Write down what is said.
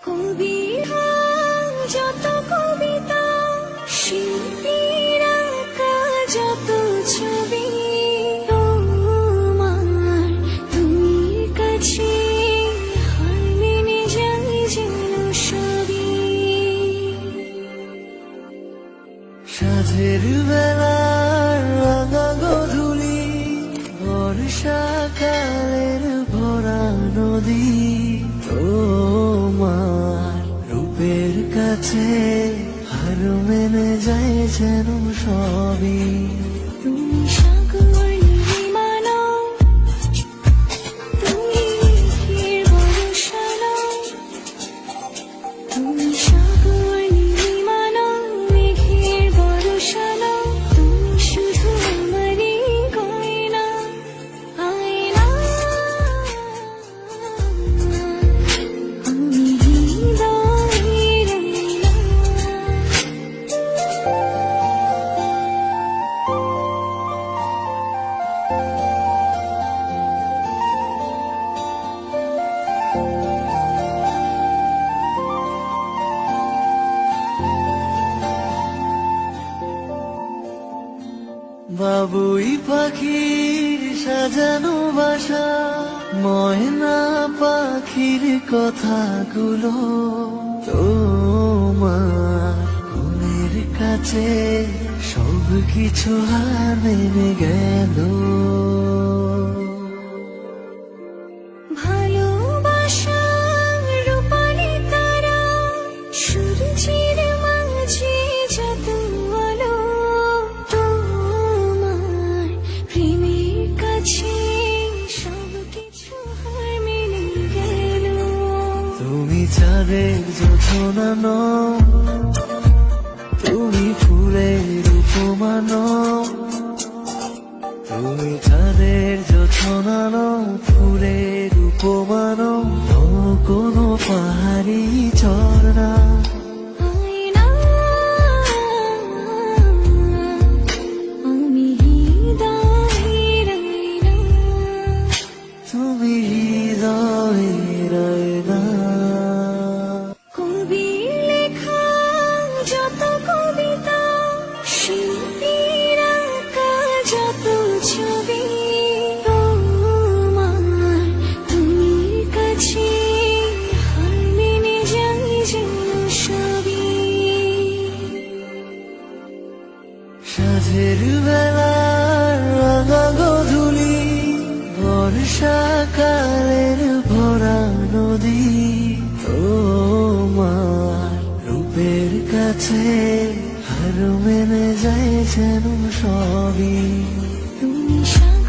কবিরা যত কবিতা, শিল্পীরা যত ছবি, তোমার তুমি কাছে হার মেনে যাই যেন সবই। সাঁঝের বেলার রাঙা গধূলি, বর্ষাকালের ভরা নদী, তোমার রূপের কাছে হার মেনে যায় যেন সবই। তুমি সাগর নির্মাণো, তুমি মেঘের বর্ষানো, তুমি সাগর নির্মাণো, মেঘের বর্ষানো, তুমি শুধু আমারই গয়না, আয়না। আমি হৃদয়ের আয়না। বাবুই পাখির সাজানো বাসা, ময়না পাখির কথাগুলো, তোমার মনের কাছে সব কিছু হার মেনে গেল। ভালোবাসা রূপালি তারা, সূর্যের মাঝে যত আলো, তোমার প্রেমের কাছে সব কিছু হার মেনে গেল। তুমি চাঁদের জোছনা নও, তুমি ফুলের উপমা নও, তুমি চাঁদের জোছনা নও, ফুলের উপমা নও, নও কোনো পাহাড়ি ঝর্ণা। আয়না, আমি হৃদয়ের আয়না। তুমি হৃদয়ের আয়না। কবির লেখা যত কবিতা, শিল্পীরা যত ছবি, তোমার তুমি কাছে হার মেনে যাই যেন সবই। সাঁঝের বেলার রাঙা গধূলি, বর্ষাকালের ভরা নদী, তোমার রূপের কাছে হার মেনে যায় যেন সবই। তুমি সাগর